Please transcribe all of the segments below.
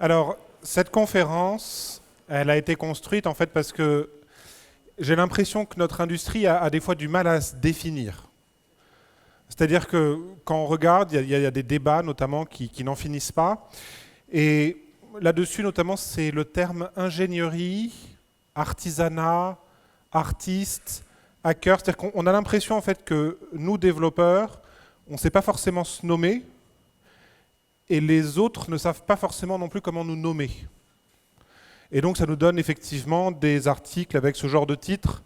Alors, cette conférence, elle a été construite en fait parce que j'ai l'impression que notre industrie a des fois du mal à se définir. C'est-à-dire que quand on regarde, il y a des débats notamment qui n'en finissent pas. Et là-dessus, notamment, c'est le terme ingénierie, artisanat, artiste, hacker. C'est-à-dire qu'on a l'impression en fait que nous, développeurs, on ne sait pas forcément se nommer et les autres ne savent pas forcément non plus comment nous nommer. Et donc ça nous donne effectivement des articles avec ce genre de titre.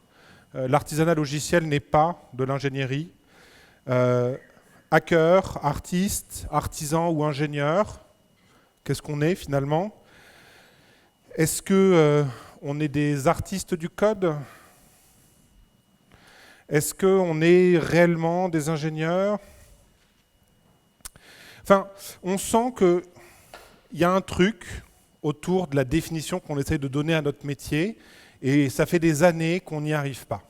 L'artisanat logiciel n'est pas de l'ingénierie. Hacker, artiste, artisan ou ingénieur, qu'est-ce qu'on est finalement? Est-ce que on est des artistes du code? Est-ce qu'on est réellement des ingénieurs? Enfin, on sent qu'il y a un truc autour de la définition qu'on essaie de donner à notre métier, et ça fait des années qu'on n'y arrive pas.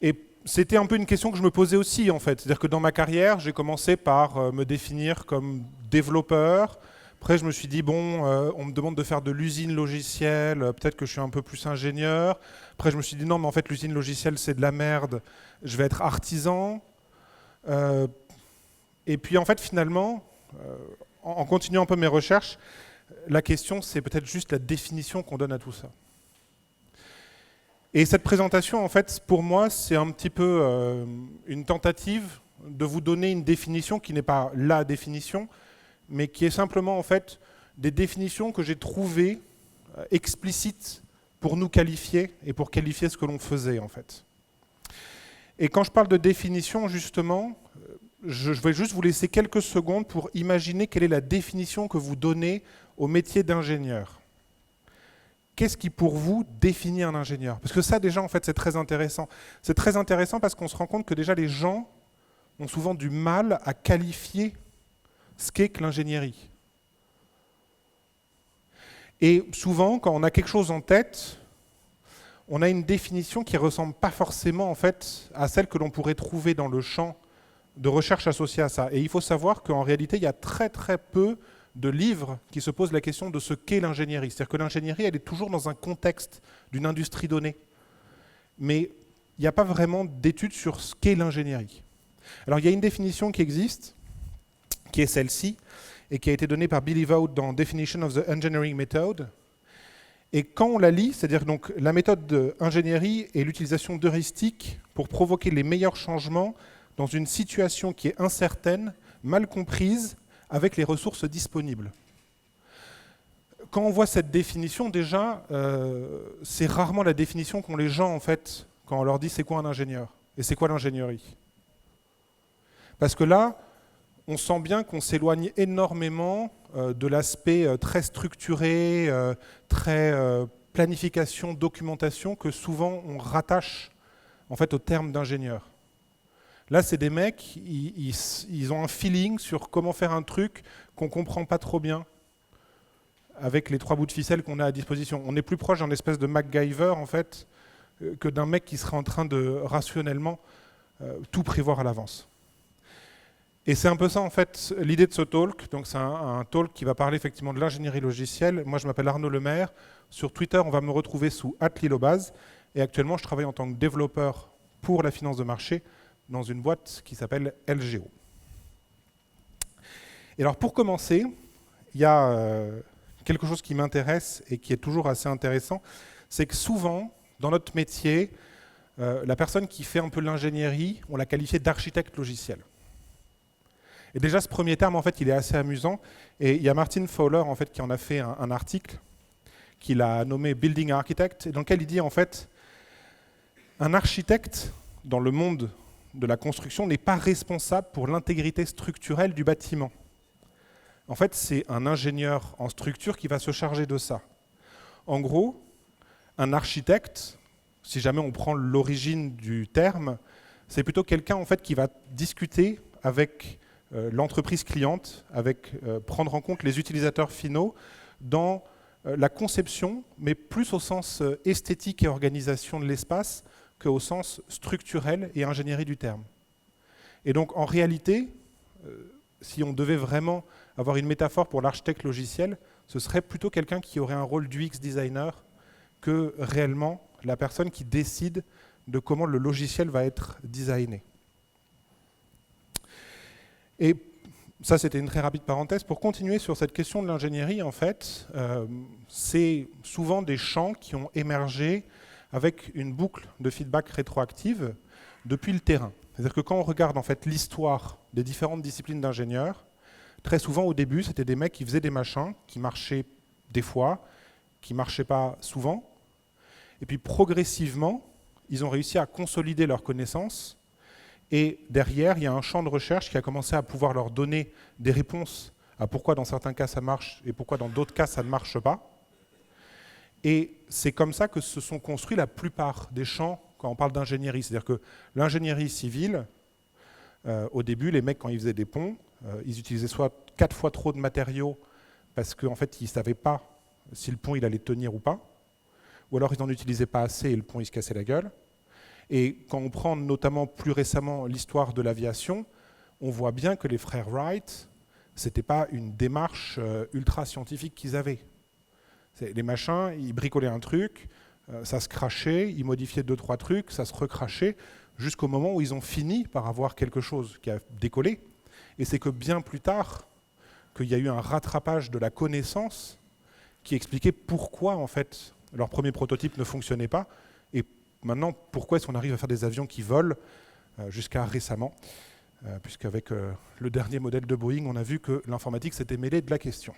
Et c'était un peu une question que je me posais aussi, en fait. C'est-à-dire que dans ma carrière, j'ai commencé par me définir comme développeur. Après, je me suis dit, bon, on me demande de faire de l'usine logicielle, peut-être que je suis un peu plus ingénieur. Après, je me suis dit, non, mais en fait, l'usine logicielle, c'est de la merde, je vais être artisan. Et puis, en fait, finalement, en continuant un peu mes recherches, la question, c'est peut-être juste la définition qu'on donne à tout ça. Et cette présentation, en fait, pour moi, c'est un petit peu une tentative de vous donner une définition qui n'est pas la définition, mais qui est simplement, en fait, des définitions que j'ai trouvées explicites pour nous qualifier et pour qualifier ce que l'on faisait, en fait. Et quand je parle de définition, justement, je vais juste vous laisser quelques secondes pour imaginer quelle est la définition que vous donnez au métier d'ingénieur. Qu'est-ce qui, pour vous, définit un ingénieur? Parce que ça, déjà, en fait, c'est très intéressant. C'est très intéressant parce qu'on se rend compte que déjà, les gens ont souvent du mal à qualifier ce qu'est que l'ingénierie. Et souvent, quand on a quelque chose en tête, on a une définition qui ne ressemble pas forcément, en fait, à celle que l'on pourrait trouver dans le champ de recherche associée à ça. Et il faut savoir qu'en réalité, il y a très très peu de livres qui se posent la question de ce qu'est l'ingénierie. C'est-à-dire que l'ingénierie, elle est toujours dans un contexte d'une industrie donnée. Mais il n'y a pas vraiment d'études sur ce qu'est l'ingénierie. Alors il y a une définition qui existe, qui est celle-ci, et qui a été donnée par Billy Vaught dans Definition of the Engineering Method. Et quand on la lit, c'est-à-dire donc la méthode d'ingénierie est l'utilisation d'heuristiques pour provoquer les meilleurs changements dans une situation qui est incertaine, mal comprise, avec les ressources disponibles. Quand on voit cette définition, déjà, c'est rarement la définition qu'ont les gens, en fait, quand on leur dit c'est quoi un ingénieur et c'est quoi l'ingénierie. Parce que là, on sent bien qu'on s'éloigne énormément de l'aspect très structuré, très planification, documentation, que souvent on rattache en fait, au terme d'ingénieur. Là, c'est des mecs, ils ont un feeling sur comment faire un truc qu'on ne comprend pas trop bien avec les 3 bouts de ficelle qu'on a à disposition. On est plus proche d'un espèce de MacGyver, en fait, que d'un mec qui serait en train de, rationnellement, tout prévoir à l'avance. Et c'est un peu ça, en fait, l'idée de ce talk. Donc, c'est un talk qui va parler effectivement de l'ingénierie logicielle. Moi, je m'appelle Arnaud Lemaire. Sur Twitter, on va me retrouver sous @lilobase. Et actuellement, je travaille en tant que développeur pour la finance de marché dans une boîte qui s'appelle LGO. Et alors pour commencer, il y a quelque chose qui m'intéresse et qui est toujours assez intéressant, c'est que souvent, dans notre métier, la personne qui fait un peu l'ingénierie, on l'a qualifiée d'architecte logiciel. Et déjà, ce premier terme, en fait, il est assez amusant. Et il y a Martin Fowler, en fait, qui en a fait un article qu'il a nommé Building Architect, et dans lequel il dit, en fait, un architecte, dans le monde de la construction, n'est pas responsable pour l'intégrité structurelle du bâtiment. En fait, c'est un ingénieur en structure qui va se charger de ça. En gros, un architecte, si jamais on prend l'origine du terme, c'est plutôt quelqu'un en fait, qui va discuter avec l'entreprise cliente, avec prendre en compte les utilisateurs finaux dans la conception, mais plus au sens esthétique et organisation de l'espace qu'au sens structurel et ingénierie du terme. Et donc, en réalité, si on devait vraiment avoir une métaphore pour l'architecte logiciel, ce serait plutôt quelqu'un qui aurait un rôle d'UX designer que réellement la personne qui décide de comment le logiciel va être designé. Et ça, c'était une très rapide parenthèse. Pour continuer sur cette question de l'ingénierie, en fait, c'est souvent des champs qui ont émergé avec une boucle de feedback rétroactive depuis le terrain. C'est-à-dire que quand on regarde en fait l'histoire des différentes disciplines d'ingénieurs, très souvent au début, c'était des mecs qui faisaient des machins, qui marchaient des fois, qui ne marchaient pas souvent. Et puis progressivement, ils ont réussi à consolider leurs connaissances. Et derrière, il y a un champ de recherche qui a commencé à pouvoir leur donner des réponses à pourquoi dans certains cas ça marche et pourquoi dans d'autres cas ça ne marche pas. Et c'est comme ça que se sont construits la plupart des champs quand on parle d'ingénierie. C'est-à-dire que l'ingénierie civile, au début, les mecs, quand ils faisaient des ponts, ils utilisaient soit 4 fois trop de matériaux parce qu'en fait, ils ne savaient pas si le pont il allait tenir ou pas, ou alors ils n'en utilisaient pas assez et le pont il se cassait la gueule. Et quand on prend notamment plus récemment l'histoire de l'aviation, on voit bien que les frères Wright, ce n'était pas une démarche ultra scientifique qu'ils avaient. Les machins, ils bricolaient un truc, ça se crachait, ils modifiaient 2-3 trucs, ça se recrachait, jusqu'au moment où ils ont fini par avoir quelque chose qui a décollé. Et c'est que bien plus tard, qu'il y a eu un rattrapage de la connaissance qui expliquait pourquoi en fait leur premier prototype ne fonctionnait pas, et maintenant, pourquoi est-ce qu'on arrive à faire des avions qui volent jusqu'à récemment, puisqu'avec le dernier modèle de Boeing, on a vu que l'informatique s'était mêlée de la question.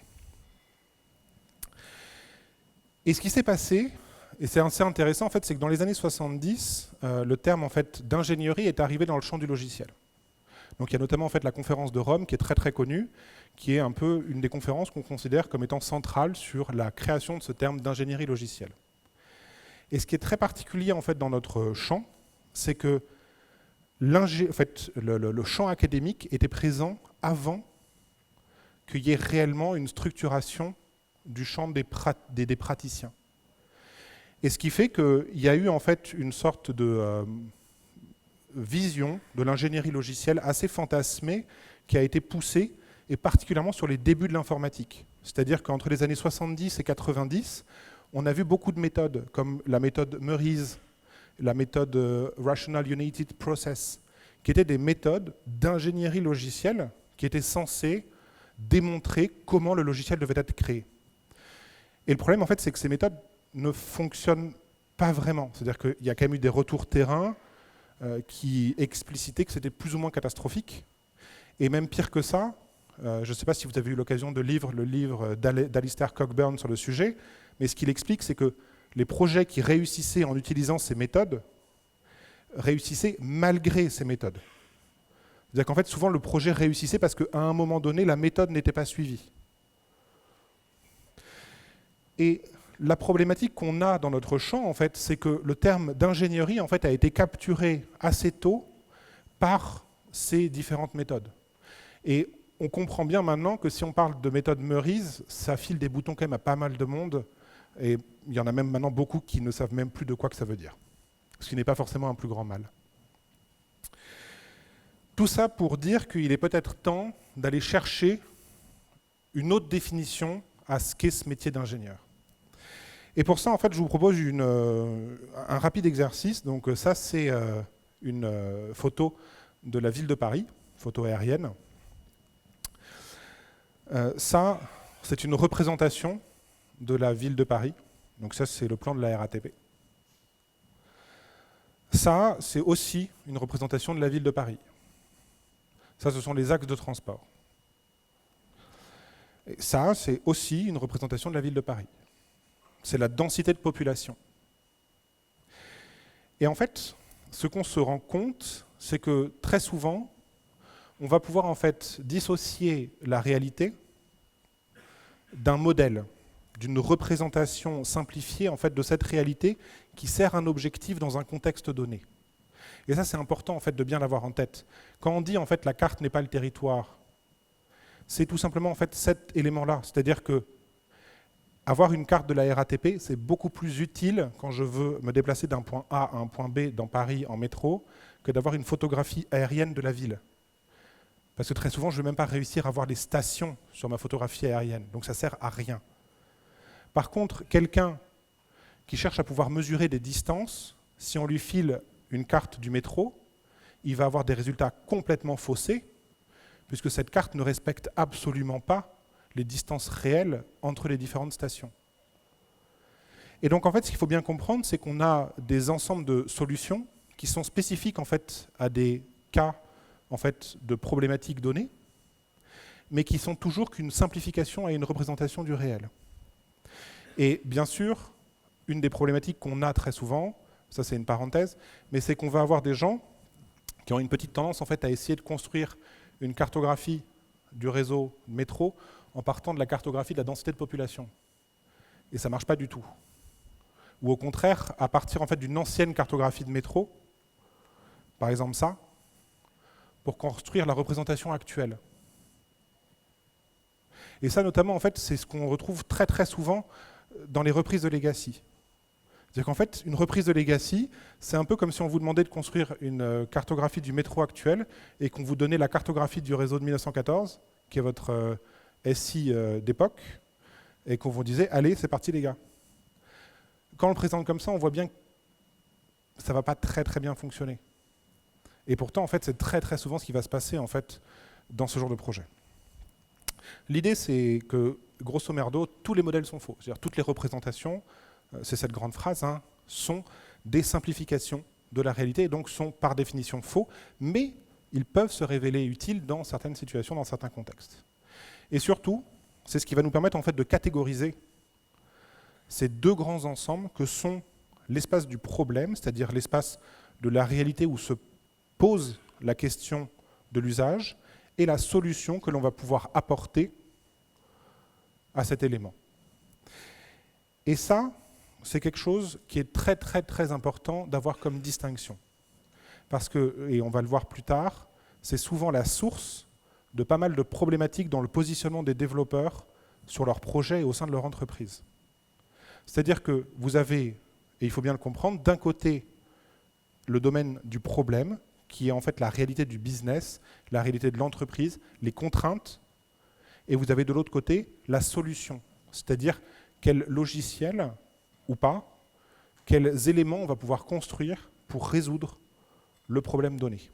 Et ce qui s'est passé, et c'est assez intéressant, en fait, c'est que dans les années 70, le terme en fait, d'ingénierie est arrivé dans le champ du logiciel. Donc il y a notamment en fait, la conférence de Rome, qui est très très connue, qui est un peu une des conférences qu'on considère comme étant centrale sur la création de ce terme d'ingénierie logicielle. Et ce qui est très particulier en fait, dans notre champ, c'est que en fait, le champ académique était présent avant qu'il y ait réellement une structuration du champ des praticiens. Et ce qui fait qu'il y a eu en fait une sorte de vision de l'ingénierie logicielle assez fantasmée qui a été poussée, et particulièrement sur les débuts de l'informatique. C'est-à-dire qu'entre les années 70 et 90, on a vu beaucoup de méthodes, comme la méthode Murray's, la méthode Rational United Process, qui étaient des méthodes d'ingénierie logicielle qui étaient censées démontrer comment le logiciel devait être créé. Et le problème, en fait, c'est que ces méthodes ne fonctionnent pas vraiment. C'est-à-dire qu'il y a quand même eu des retours terrain qui explicitaient que c'était plus ou moins catastrophique. Et même pire que ça, je ne sais pas si vous avez eu l'occasion de lire le livre d'Alistair Cockburn sur le sujet, mais ce qu'il explique, c'est que les projets qui réussissaient en utilisant ces méthodes réussissaient malgré ces méthodes. C'est-à-dire qu'en fait, souvent, le projet réussissait parce qu'à un moment donné, la méthode n'était pas suivie. Et la problématique qu'on a dans notre champ, en fait, c'est que le terme d'ingénierie en fait, a été capturé assez tôt par ces différentes méthodes. Et on comprend bien maintenant que si on parle de méthode Murray's, ça file des boutons quand même à pas mal de monde, et il y en a même maintenant beaucoup qui ne savent même plus de quoi que ça veut dire, ce qui n'est pas forcément un plus grand mal. Tout ça pour dire qu'il est peut-être temps d'aller chercher une autre définition à ce qu'est ce métier d'ingénieur. Et pour ça, en fait, je vous propose un rapide exercice. Donc ça, c'est une photo de la ville de Paris, photo aérienne. Ça, c'est une représentation de la ville de Paris. Donc ça, c'est le plan de la RATP. Ça, c'est aussi une représentation de la ville de Paris. Ça, ce sont les axes de transport. Et ça, c'est aussi une représentation de la ville de Paris. C'est la densité de population. Et en fait, ce qu'on se rend compte, c'est que très souvent, on va pouvoir en fait dissocier la réalité d'un modèle, d'une représentation simplifiée en fait de cette réalité qui sert un objectif dans un contexte donné. Et ça, c'est important en fait de bien l'avoir en tête. Quand on dit en fait la carte n'est pas le territoire, c'est tout simplement en fait cet élément-là, c'est-à-dire que avoir une carte de la RATP, c'est beaucoup plus utile quand je veux me déplacer d'un point A à un point B dans Paris en métro que d'avoir une photographie aérienne de la ville. Parce que très souvent, je ne vais même pas réussir à voir les stations sur ma photographie aérienne. Donc ça ne sert à rien. Par contre, quelqu'un qui cherche à pouvoir mesurer des distances, si on lui file une carte du métro, il va avoir des résultats complètement faussés, puisque cette carte ne respecte absolument pas les distances réelles entre les différentes stations. Et donc en fait, ce qu'il faut bien comprendre, c'est qu'on a des ensembles de solutions qui sont spécifiques en fait à des cas en fait de problématiques données, mais qui sont toujours qu'une simplification et une représentation du réel. Et bien sûr, une des problématiques qu'on a très souvent, ça c'est une parenthèse, mais c'est qu'on va avoir des gens qui ont une petite tendance en fait à essayer de construire une cartographie du réseau métro en partant de la cartographie de la densité de population. Et ça ne marche pas du tout. Ou au contraire, à partir en fait, d'une ancienne cartographie de métro, par exemple ça, pour construire la représentation actuelle. Et ça, notamment, en fait, c'est ce qu'on retrouve très très souvent dans les reprises de legacy. C'est-à-dire qu'en fait, une reprise de legacy, c'est un peu comme si on vous demandait de construire une cartographie du métro actuel et qu'on vous donnait la cartographie du réseau de 1914, qui est votre SI d'époque, et qu'on vous disait « Allez, c'est parti les gars ». Quand on le présente comme ça, on voit bien que ça ne va pas très très bien fonctionner. Et pourtant, en fait, c'est très très souvent ce qui va se passer en fait, dans ce genre de projet. L'idée, c'est que, grosso merdo, tous les modèles sont faux. C'est-à-dire toutes les représentations, c'est cette grande phrase, hein, sont des simplifications de la réalité et donc sont par définition faux, mais ils peuvent se révéler utiles dans certaines situations, dans certains contextes. Et surtout, c'est ce qui va nous permettre en fait, de catégoriser ces deux grands ensembles que sont l'espace du problème, c'est-à-dire l'espace de la réalité où se pose la question de l'usage, et la solution que l'on va pouvoir apporter à cet élément. Et ça, c'est quelque chose qui est très très très important d'avoir comme distinction. Parce que, et on va le voir plus tard, c'est souvent la source de pas mal de problématiques dans le positionnement des développeurs sur leurs projets et au sein de leur entreprise. C'est-à-dire que vous avez, et il faut bien le comprendre, d'un côté le domaine du problème, qui est en fait la réalité du business, la réalité de l'entreprise, les contraintes, et vous avez de l'autre côté la solution, c'est-à-dire quel logiciel ou pas, quels éléments on va pouvoir construire pour résoudre le problème donné.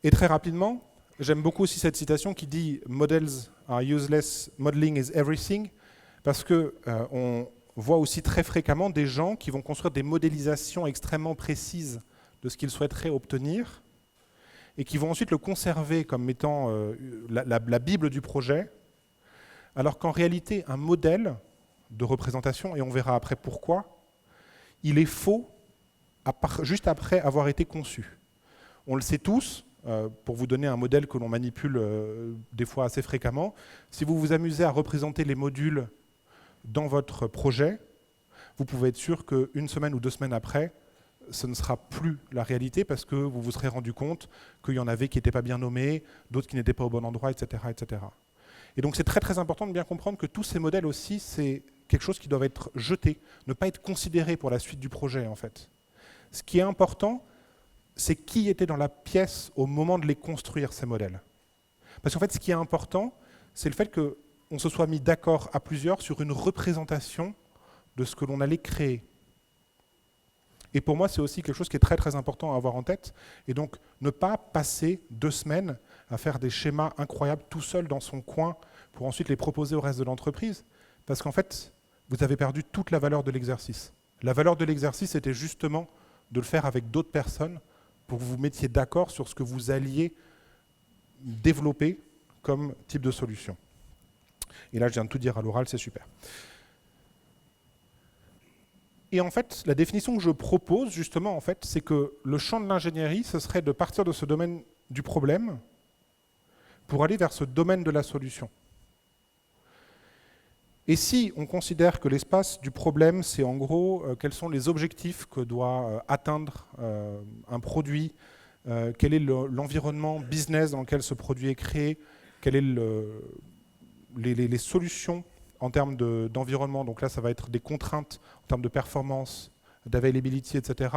Et très rapidement, j'aime beaucoup aussi cette citation qui dit « Models are useless, modeling is everything », parce qu'on voit aussi très fréquemment des gens qui vont construire des modélisations extrêmement précises de ce qu'ils souhaiteraient obtenir, et qui vont ensuite le conserver comme étant la Bible du projet, alors qu'en réalité, un modèle de représentation, et on verra après pourquoi, il est faux juste après avoir été conçu. On le sait tous, pour vous donner un modèle que l'on manipule des fois assez fréquemment, si vous vous amusez à représenter les modules dans votre projet, vous pouvez être sûr qu'une semaine ou 2 semaines après, ce ne sera plus la réalité parce que vous vous serez rendu compte qu'il y en avait qui n'étaient pas bien nommés, d'autres qui n'étaient pas au bon endroit, etc., etc. Et donc c'est très très important de bien comprendre que tous ces modèles aussi, c'est quelque chose qui doit être jeté, ne pas être considéré pour la suite du projet en fait. Ce qui est important, c'est qui était dans la pièce au moment de les construire, ces modèles. Parce qu'en fait, ce qui est important, c'est le fait qu'on se soit mis d'accord à plusieurs sur une représentation de ce que l'on allait créer. Et pour moi, c'est aussi quelque chose qui est très très important à avoir en tête. Et donc, ne pas passer 2 semaines à faire des schémas incroyables tout seul dans son coin pour ensuite les proposer au reste de l'entreprise. Parce qu'en fait, vous avez perdu toute la valeur de l'exercice. La valeur de l'exercice était justement de le faire avec d'autres personnes pour que vous vous mettiez d'accord sur ce que vous alliez développer comme type de solution. Et là, je viens de tout dire à l'oral, c'est super. Et en fait, la définition que je propose, justement, en fait, c'est que le champ de l'ingénierie, ce serait de partir de ce domaine du problème pour aller vers ce domaine de la solution. Et si on considère que l'espace du problème, c'est en gros quels sont les objectifs que doit atteindre un produit, quel est l'environnement business dans lequel ce produit est créé, quelles sont les solutions en termes d'environnement, donc là ça va être des contraintes en termes de performance, d'availability, etc.,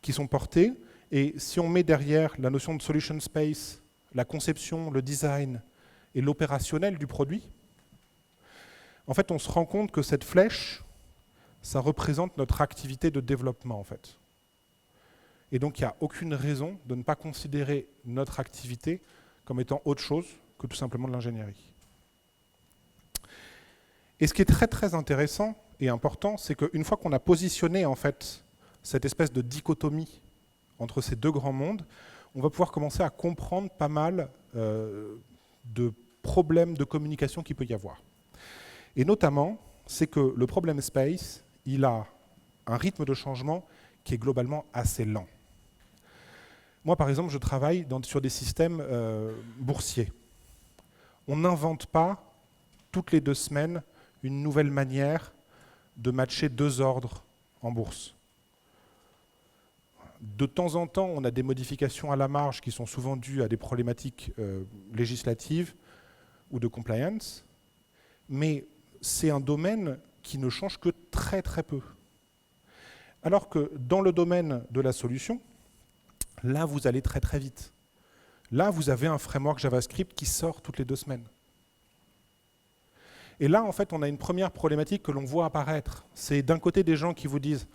qui sont portées, Et si on met derrière la notion de solution space, la conception, le design et l'opérationnel du produit, en fait, on se rend compte que cette flèche, ça représente notre activité de développement, en fait. Et donc, il n'y a aucune raison de ne pas considérer notre activité comme étant autre chose que tout simplement de l'ingénierie. Et ce qui est très, très intéressant et important, c'est qu'une fois qu'on a positionné, en fait, cette espèce de dichotomie entre ces deux grands mondes, on va pouvoir commencer à comprendre pas mal de problèmes de communication qu'il peut y avoir. Et notamment, c'est que le problème space, il a un rythme de changement qui est globalement assez lent. Moi, par exemple, je travaille sur des systèmes boursiers. On n'invente pas toutes les 2 semaines une nouvelle manière de matcher 2 ordres en bourse. De temps en temps, on a des modifications à la marge qui sont souvent dues à des problématiques législatives ou de compliance, mais c'est un domaine qui ne change que très très peu. Alors que dans le domaine de la solution, là vous allez très très vite. Là vous avez un framework JavaScript qui sort toutes les 2 semaines. Et là en fait on a une première problématique que l'on voit apparaître. C'est d'un côté des gens qui vous disent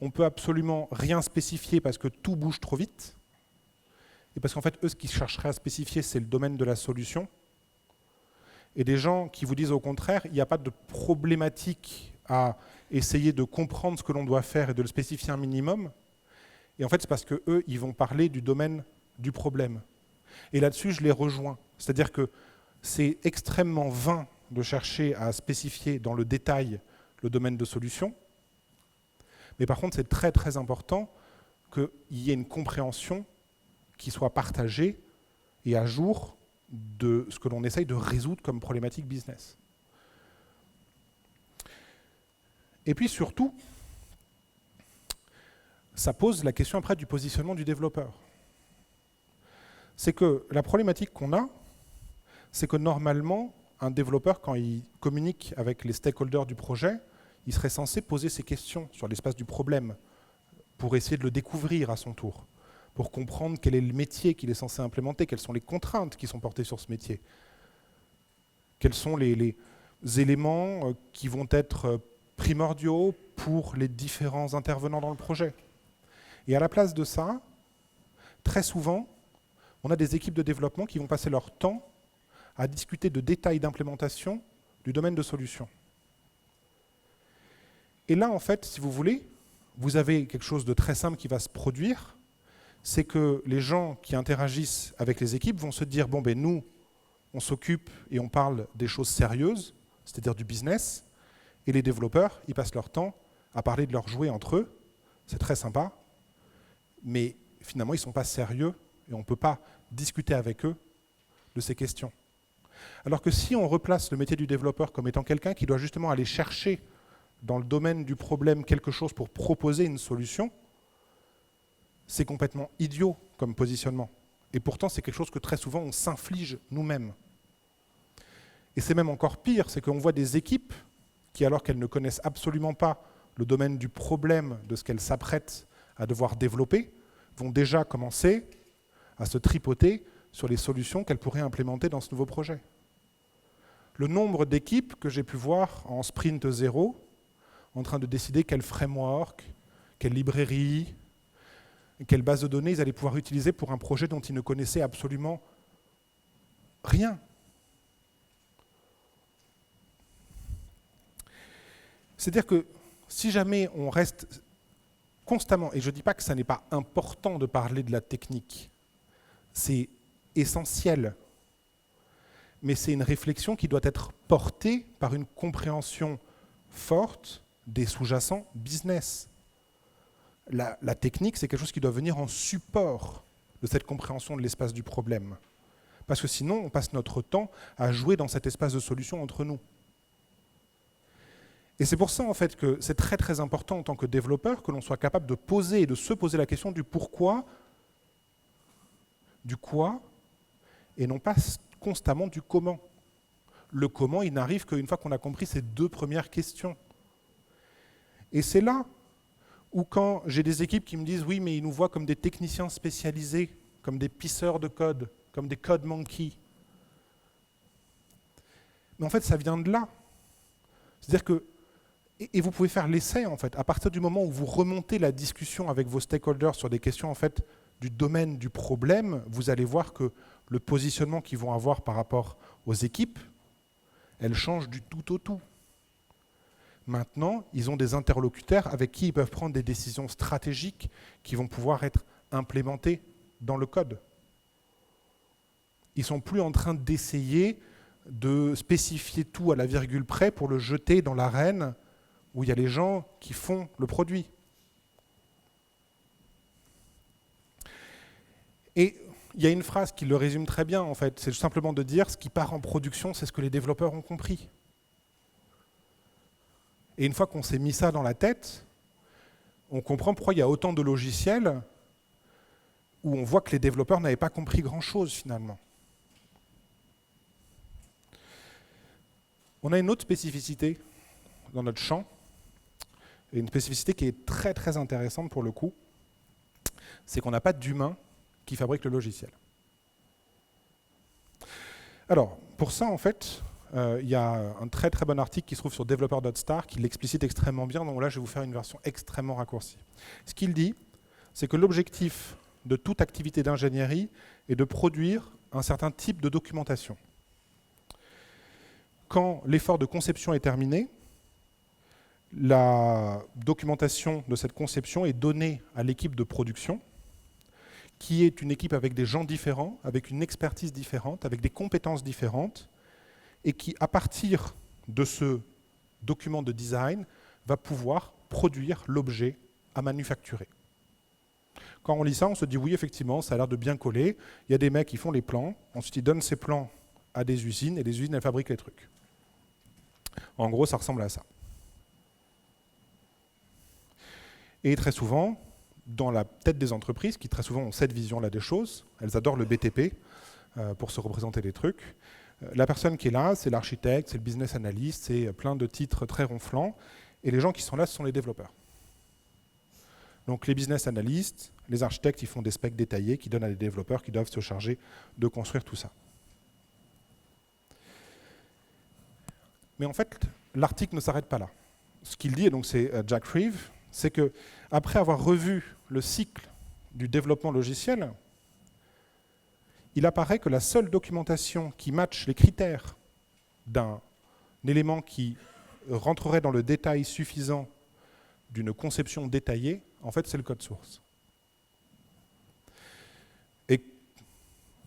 on peut absolument rien spécifier parce que tout bouge trop vite. Et parce qu'en fait eux ce qu'ils chercheraient à spécifier c'est le domaine de la solution. Et des gens qui vous disent au contraire, il n'y a pas de problématique à essayer de comprendre ce que l'on doit faire et de le spécifier un minimum. Et en fait, c'est parce qu'eux, ils vont parler du domaine du problème. Et là-dessus, je les rejoins. C'est-à-dire que c'est extrêmement vain de chercher à spécifier dans le détail le domaine de solution. Mais par contre, c'est très très important qu'il y ait une compréhension qui soit partagée et à jour de ce que l'on essaye de résoudre comme problématique business. Et puis surtout, ça pose la question après du positionnement du développeur. C'est que la problématique qu'on a, c'est que normalement, un développeur, quand il communique avec les stakeholders du projet, il serait censé poser ses questions sur l'espace du problème pour essayer de le découvrir à son tour, pour comprendre quel est le métier qu'il est censé implémenter, quelles sont les contraintes qui sont portées sur ce métier, quels sont les éléments qui vont être primordiaux pour les différents intervenants dans le projet. Et à la place de ça, très souvent, on a des équipes de développement qui vont passer leur temps à discuter de détails d'implémentation du domaine de solution. Et là, en fait, si vous voulez, vous avez quelque chose de très simple qui va se produire, c'est que les gens qui interagissent avec les équipes vont se dire « bon, ben nous, on s'occupe et on parle des choses sérieuses, c'est-à-dire du business, et les développeurs, ils passent leur temps à parler de leurs jouets entre eux, c'est très sympa, mais finalement, ils ne sont pas sérieux et on ne peut pas discuter avec eux de ces questions. » Alors que si on replace le métier du développeur comme étant quelqu'un qui doit justement aller chercher dans le domaine du problème quelque chose pour proposer une solution, c'est complètement idiot comme positionnement. Et pourtant, c'est quelque chose que très souvent, on s'inflige nous-mêmes. Et c'est même encore pire, c'est qu'on voit des équipes qui, alors qu'elles ne connaissent absolument pas le domaine du problème de ce qu'elles s'apprêtent à devoir développer, vont déjà commencer à se tripoter sur les solutions qu'elles pourraient implémenter dans ce nouveau projet. Le nombre d'équipes que j'ai pu voir en sprint 0, en train de décider quel framework, quelle librairie, quelle base de données ils allaient pouvoir utiliser pour un projet dont ils ne connaissaient absolument rien. C'est-à-dire que si jamais on reste constamment, et je ne dis pas que ça n'est pas important de parler de la technique, c'est essentiel, mais c'est une réflexion qui doit être portée par une compréhension forte des sous-jacents business. La technique, c'est quelque chose qui doit venir en support de cette compréhension de l'espace du problème. Parce que sinon, on passe notre temps à jouer dans cet espace de solution entre nous. Et c'est pour ça, en fait, que c'est très très important en tant que développeur que l'on soit capable de poser et de se poser la question du pourquoi, du quoi, et non pas constamment du comment. Le comment, il n'arrive qu'une fois qu'on a compris ces 2 premières questions. Et c'est là Ou quand j'ai des équipes qui me disent oui, mais ils nous voient comme des techniciens spécialisés, comme des pisseurs de code, comme des code monkeys. Mais en fait, ça vient de là. C'est-à-dire que, et vous pouvez faire l'essai en fait, à partir du moment où vous remontez la discussion avec vos stakeholders sur des questions en fait du domaine du problème, vous allez voir que le positionnement qu'ils vont avoir par rapport aux équipes, elle change du tout au tout. Maintenant, ils ont des interlocuteurs avec qui ils peuvent prendre des décisions stratégiques qui vont pouvoir être implémentées dans le code. Ils ne sont plus en train d'essayer de spécifier tout à la virgule près pour le jeter dans l'arène où il y a les gens qui font le produit. Et il y a une phrase qui le résume très bien, en fait. C'est simplement de dire ce qui part en production, c'est ce que les développeurs ont compris. Et une fois qu'on s'est mis ça dans la tête, on comprend pourquoi il y a autant de logiciels où on voit que les développeurs n'avaient pas compris grand-chose finalement. On a une autre spécificité dans notre champ, et une spécificité qui est très très intéressante pour le coup, c'est qu'on n'a pas d'humain qui fabrique le logiciel. Alors, pour ça, en fait, il y a un très très bon article qui se trouve sur developer.star qui l'explicite extrêmement bien, donc là je vais vous faire une version extrêmement raccourcie. Ce qu'il dit, c'est que l'objectif de toute activité d'ingénierie est de produire un certain type de documentation. Quand l'effort de conception est terminé, la documentation de cette conception est donnée à l'équipe de production, qui est une équipe avec des gens différents, avec une expertise différente, avec des compétences différentes, et qui, à partir de ce document de design, va pouvoir produire l'objet à manufacturer. Quand on lit ça, on se dit oui, effectivement, ça a l'air de bien coller. Il y a des mecs qui font les plans, ensuite ils donnent ces plans à des usines, et les usines, elles fabriquent les trucs. En gros, ça ressemble à ça. Et très souvent, dans la tête des entreprises, qui très souvent ont cette vision-là des choses, elles adorent le BTP pour se représenter les trucs. La personne qui est là, c'est l'architecte, c'est le business analyst, c'est plein de titres très ronflants. Et les gens qui sont là, ce sont les développeurs. Donc les business analysts, les architectes, ils font des specs détaillés qui donnent à des développeurs qui doivent se charger de construire tout ça. Mais en fait, l'article ne s'arrête pas là. Ce qu'il dit, et donc c'est Jack Reeve, c'est qu'après avoir revu le cycle du développement logiciel, il apparaît que la seule documentation qui matche les critères d'un élément qui rentrerait dans le détail suffisant d'une conception détaillée, en fait, c'est le code source. Et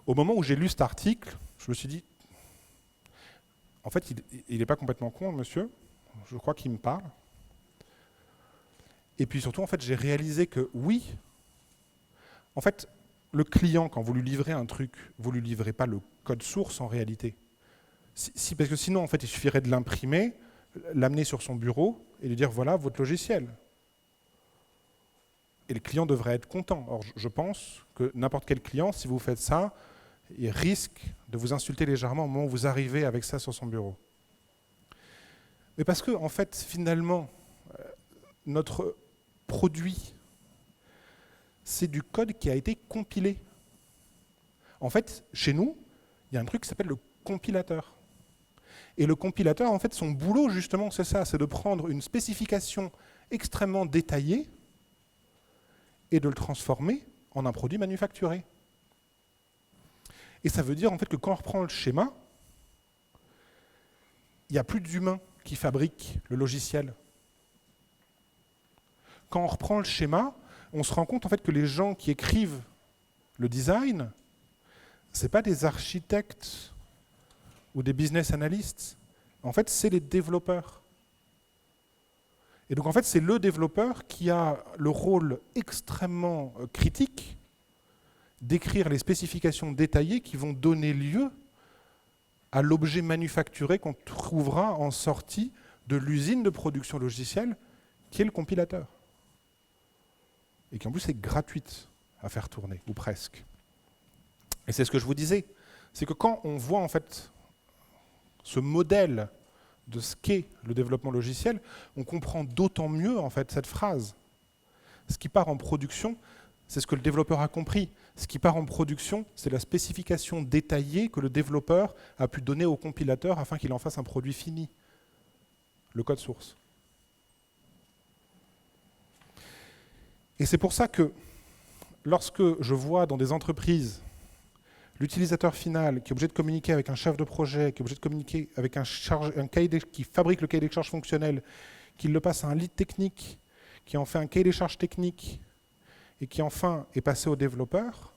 au moment où j'ai lu cet article, je me suis dit, en fait, il n'est pas complètement con, monsieur, je crois qu'il me parle. Et puis surtout, en fait, j'ai réalisé que oui, en fait, le client, quand vous lui livrez un truc, vous ne lui livrez pas le code source en réalité. Parce que sinon, en fait, il suffirait de l'imprimer, l'amener sur son bureau et lui dire voilà votre logiciel. Et le client devrait être content. Or, je pense que n'importe quel client, si vous faites ça, il risque de vous insulter légèrement au moment où vous arrivez avec ça sur son bureau. Mais parce que, en fait, finalement, notre produit, c'est du code qui a été compilé. En fait, chez nous, il y a un truc qui s'appelle le compilateur. Et le compilateur, en fait, son boulot, justement, c'est ça, c'est de prendre une spécification extrêmement détaillée et de le transformer en un produit manufacturé. Et ça veut dire, en fait, que quand on reprend le schéma, il n'y a plus d'humains qui fabriquent le logiciel. Quand on reprend le schéma, on se rend compte en fait que les gens qui écrivent le design, ce n'est pas des architectes ou des business analysts. En fait, c'est les développeurs. Et donc, en fait, c'est le développeur qui a le rôle extrêmement critique d'écrire les spécifications détaillées qui vont donner lieu à l'objet manufacturé qu'on trouvera en sortie de l'usine de production logicielle, qui est le compilateur. Et qui en plus est gratuite à faire tourner, ou presque. Et c'est ce que je vous disais, c'est que quand on voit en fait ce modèle de ce qu'est le développement logiciel, on comprend d'autant mieux en fait cette phrase. Ce qui part en production, c'est ce que le développeur a compris. Ce qui part en production, c'est la spécification détaillée que le développeur a pu donner au compilateur afin qu'il en fasse un produit fini. Le code source. Et c'est pour ça que lorsque je vois dans des entreprises l'utilisateur final qui est obligé de communiquer avec un chef de projet, qui est obligé de communiquer avec qui fabrique le cahier des charges fonctionnel, qui le passe à un lead technique, qui en fait un cahier des charges technique, et qui enfin est passé au développeur,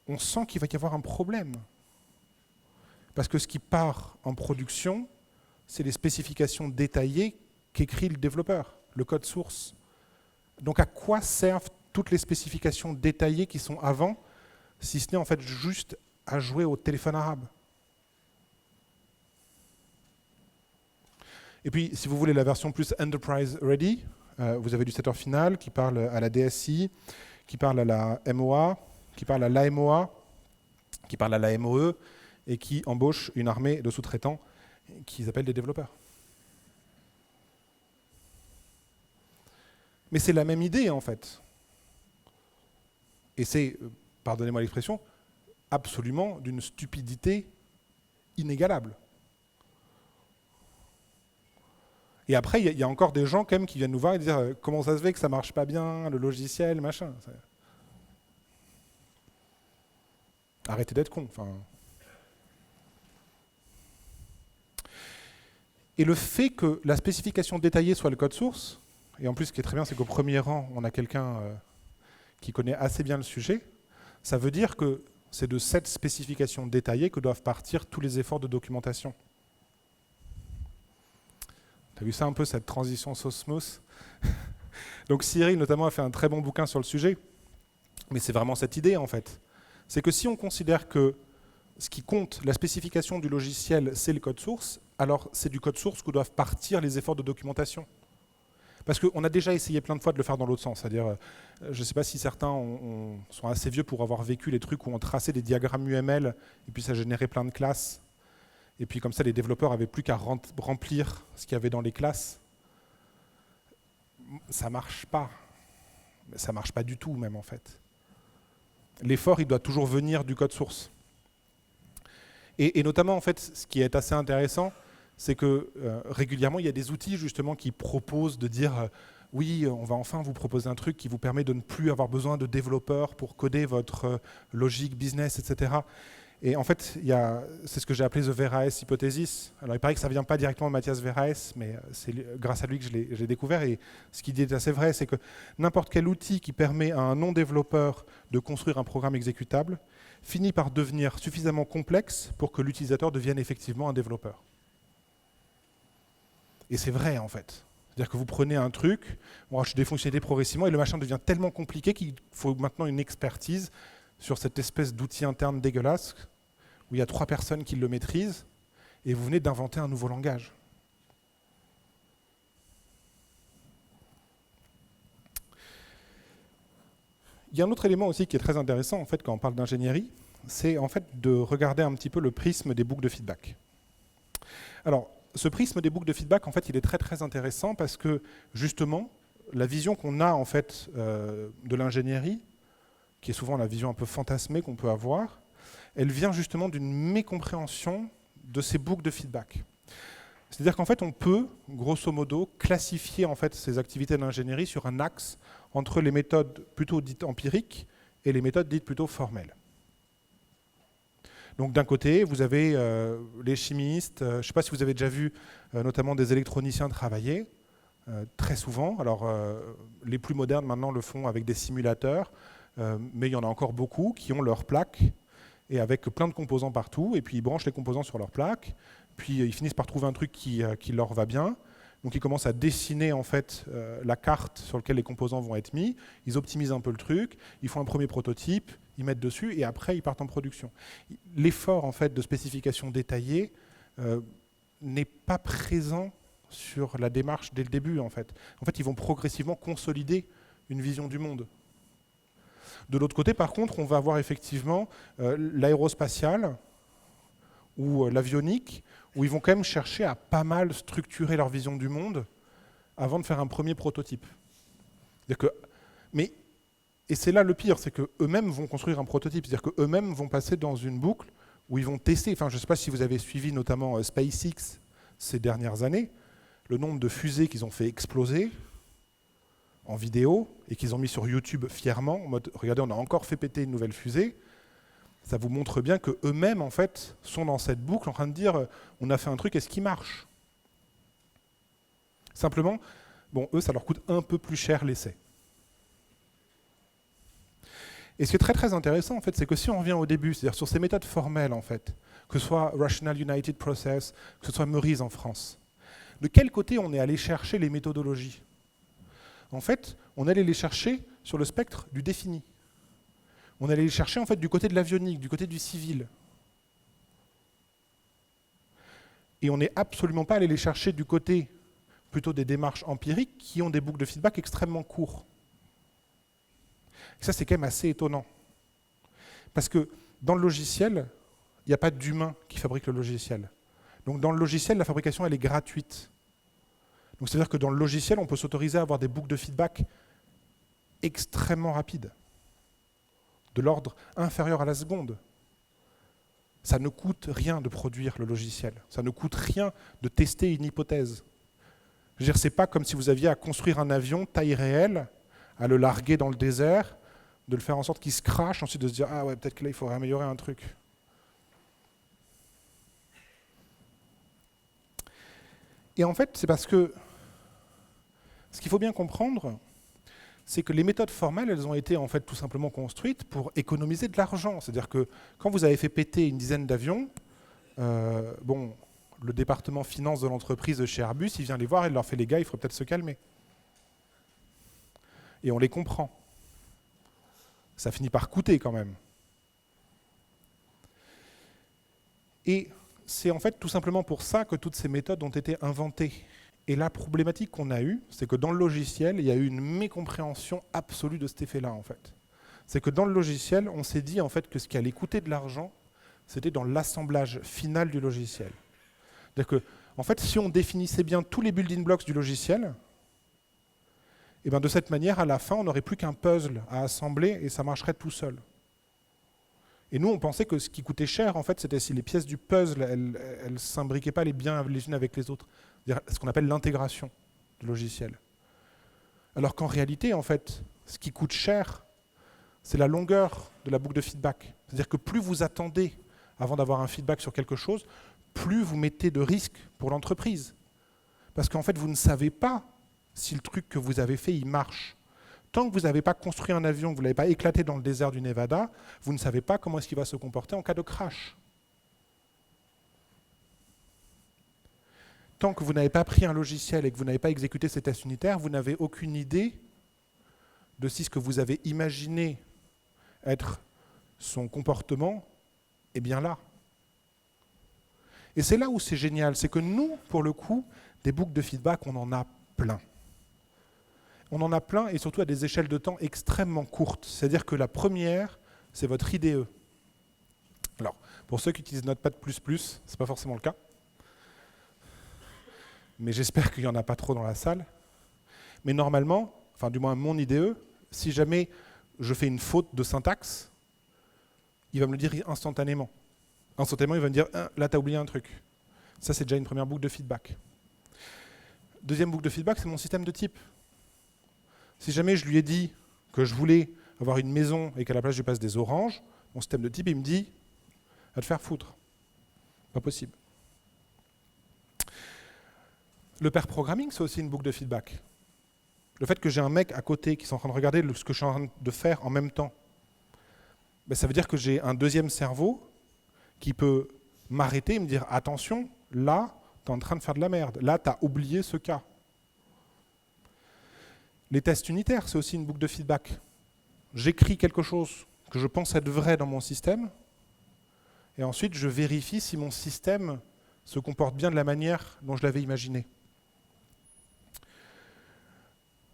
on sent qu'il va y avoir un problème. Parce que ce qui part en production, c'est les spécifications détaillées qu'écrit le développeur, le code source. Donc à quoi servent toutes les spécifications détaillées qui sont avant, si ce n'est en fait juste à jouer au téléphone arabe? Et puis, si vous voulez la version plus Enterprise Ready, vous avez l'utilisateur final qui parle à la DSI, qui parle à la MOA, qui parle à l'AMOA, qui parle à la MOE, et qui embauche une armée de sous-traitants qu'ils appellent des développeurs. Mais c'est la même idée, en fait. Et c'est, pardonnez-moi l'expression, absolument d'une stupidité inégalable. Et après, il y a encore des gens quand même qui viennent nous voir et dire comment ça se fait que ça ne marche pas bien, le logiciel, machin. Arrêtez d'être con. Enfin. Et le fait que la spécification détaillée soit le code source, et en plus ce qui est très bien, c'est qu'au premier rang, on a quelqu'un qui connaît assez bien le sujet, ça veut dire que c'est de cette spécification détaillée que doivent partir tous les efforts de documentation. Tu as vu ça un peu, cette transition sauce-mousse? Donc Cyril, notamment, a fait un très bon bouquin sur le sujet. Mais c'est vraiment cette idée, en fait. C'est que si on considère que ce qui compte, la spécification du logiciel, c'est le code source, alors c'est du code source que doivent partir les efforts de documentation. Parce qu'on a déjà essayé plein de fois de le faire dans l'autre sens. C'est-à-dire, je ne sais pas si certains sont assez vieux pour avoir vécu les trucs où on traçait des diagrammes UML et puis ça générait plein de classes. Et puis comme ça, les développeurs n'avaient plus qu'à remplir ce qu'il y avait dans les classes. Ça ne marche pas. Ça ne marche pas du tout même en fait. L'effort, il doit toujours venir du code source. Et notamment, en fait, ce qui est assez intéressant, c'est que régulièrement, il y a des outils justement qui proposent de dire oui, on va enfin vous proposer un truc qui vous permet de ne plus avoir besoin de développeurs pour coder votre logique business, etc. Et en fait, c'est ce que j'ai appelé the Verhaes hypothesis. Alors il paraît que ça ne vient pas directement de Matthias Verhaes, mais c'est grâce à lui que je l'ai découvert. Et ce qu'il dit est assez vrai, c'est que n'importe quel outil qui permet à un non-développeur de construire un programme exécutable finit par devenir suffisamment complexe pour que l'utilisateur devienne effectivement un développeur. Et c'est vrai en fait. C'est-à-dire que vous prenez un truc, on rajoute des fonctionnalités progressivement et le machin devient tellement compliqué qu'il faut maintenant une expertise sur cette espèce d'outil interne dégueulasse où il y a 3 personnes qui le maîtrisent et vous venez d'inventer un nouveau langage. Il y a un autre élément aussi qui est très intéressant en fait, quand on parle d'ingénierie, c'est en fait de regarder un petit peu le prisme des boucles de feedback. Alors, ce prisme des boucles de feedback, en fait, il est très très intéressant parce que justement, la vision qu'on a en fait de l'ingénierie, qui est souvent la vision un peu fantasmée qu'on peut avoir, elle vient justement d'une mécompréhension de ces boucles de feedback. C'est-à-dire qu'en fait, on peut, grosso modo, classifier en fait ces activités d'ingénierie sur un axe entre les méthodes plutôt dites empiriques et les méthodes dites plutôt formelles. Donc d'un côté, vous avez les chimistes, je ne sais pas si vous avez déjà vu notamment des électroniciens travailler, très souvent. Alors les plus modernes maintenant le font avec des simulateurs, mais il y en a encore beaucoup qui ont leur plaque et avec plein de composants partout, et puis ils branchent les composants sur leur plaque, puis ils finissent par trouver un truc qui leur va bien. Donc ils commencent à dessiner en fait la carte sur laquelle les composants vont être mis, ils optimisent un peu le truc, ils font un premier prototype, ils mettent dessus et après ils partent en production. L'effort en fait de spécification détaillée n'est pas présent sur la démarche dès le début en fait. En fait, ils vont progressivement consolider une vision du monde. De l'autre côté, par contre, on va avoir effectivement l'aérospatiale ou l'avionique, où ils vont quand même chercher à pas mal structurer leur vision du monde avant de faire un premier prototype. Et c'est là le pire, c'est qu'eux-mêmes vont construire un prototype, c'est-à-dire qu'eux-mêmes vont passer dans une boucle où ils vont tester. Enfin, je ne sais pas si vous avez suivi notamment SpaceX ces dernières années, le nombre de fusées qu'ils ont fait exploser en vidéo et qu'ils ont mis sur YouTube fièrement, en mode « Regardez, on a encore fait péter une nouvelle fusée », ça vous montre bien qu'eux-mêmes, en fait, sont dans cette boucle en train de dire « On a fait un truc, est-ce qu'il marche ?» Simplement, bon, eux, ça leur coûte un peu plus cher l'essai. Et ce qui est très très intéressant, en fait, c'est que si on revient au début, c'est-à-dire sur ces méthodes formelles, en fait, que ce soit Rational United Process, que ce soit Meurice en France, de quel côté on est allé chercher les méthodologies? En fait, on allait les chercher sur le spectre du défini. On allait les chercher en fait du côté de l'avionique, du côté du civil. Et on n'est absolument pas allé les chercher du côté plutôt des démarches empiriques qui ont des boucles de feedback extrêmement courts. Et ça, c'est quand même assez étonnant. Parce que dans le logiciel, il n'y a pas d'humain qui fabrique le logiciel. Donc dans le logiciel, la fabrication, elle est gratuite. Donc c'est-à-dire que dans le logiciel, on peut s'autoriser à avoir des boucles de feedback extrêmement rapides, de l'ordre inférieur à la seconde. Ça ne coûte rien de produire le logiciel. Ça ne coûte rien de tester une hypothèse. Je veux dire, c'est pas comme si vous aviez à construire un avion taille réelle, à le larguer dans le désert, de le faire en sorte qu'il se crache, ensuite de se dire « Ah ouais, peut-être que là, il faudrait améliorer un truc. » Et en fait, c'est parce que ce qu'il faut bien comprendre, c'est que les méthodes formelles, elles ont été en fait tout simplement construites pour économiser de l'argent. C'est-à-dire que quand vous avez fait péter une dizaine d'avions, bon, le département finance de l'entreprise de chez Airbus, il vient les voir et il leur fait « Les gars, il faudrait peut-être se calmer. » Et on les comprend. Ça finit par coûter quand même. Et c'est en fait tout simplement pour ça que toutes ces méthodes ont été inventées. Et la problématique qu'on a eue, c'est que dans le logiciel, il y a eu une mécompréhension absolue de cet effet-là, en fait. C'est que dans le logiciel, on s'est dit en fait que ce qui allait coûter de l'argent, c'était dans l'assemblage final du logiciel. C'est-à-dire que, en fait, si on définissait bien tous les building blocks du logiciel, et bien de cette manière, à la fin, on n'aurait plus qu'un puzzle à assembler et ça marcherait tout seul. Et nous, on pensait que ce qui coûtait cher, en fait, c'était si les pièces du puzzle, elles ne s'imbriquaient pas bien les unes avec les autres. C'est-à-dire ce qu'on appelle l'intégration du logiciel. Alors qu'en réalité, en fait, ce qui coûte cher, c'est la longueur de la boucle de feedback. C'est-à-dire que plus vous attendez avant d'avoir un feedback sur quelque chose, plus vous mettez de risques pour l'entreprise. Parce qu'en fait, vous ne savez pas si le truc que vous avez fait, il marche. Tant que vous n'avez pas construit un avion, que vous ne l'avez pas éclaté dans le désert du Nevada, vous ne savez pas comment est-ce qu'il va se comporter en cas de crash. Tant que vous n'avez pas pris un logiciel et que vous n'avez pas exécuté ces tests unitaires, vous n'avez aucune idée de si ce que vous avez imaginé être son comportement est bien là. Et c'est là où c'est génial, c'est que nous, pour le coup, des boucles de feedback, on en a plein. On en a plein et surtout à des échelles de temps extrêmement courtes. C'est-à-dire que la première, c'est votre IDE. Alors, pour ceux qui utilisent Notepad++, ce n'est pas forcément le cas. Mais j'espère qu'il n'y en a pas trop dans la salle. Mais normalement, enfin du moins mon IDE, si jamais je fais une faute de syntaxe, il va me le dire instantanément. Instantanément, il va me dire « Là, tu as oublié un truc ». Ça, c'est déjà une première boucle de feedback. Deuxième boucle de feedback, c'est mon système de type. Si jamais je lui ai dit que je voulais avoir une maison et qu'à la place je passe des oranges, mon système de type, il me dit « à te faire foutre ». Pas possible. Le pair programming, c'est aussi une boucle de feedback. Le fait que j'ai un mec à côté qui est en train de regarder ce que je suis en train de faire en même temps, ben ça veut dire que j'ai un deuxième cerveau qui peut m'arrêter et me dire « attention, là, tu es en train de faire de la merde. Là, tu as oublié ce cas. » Les tests unitaires, c'est aussi une boucle de feedback. J'écris quelque chose que je pense être vrai dans mon système, et ensuite je vérifie si mon système se comporte bien de la manière dont je l'avais imaginé.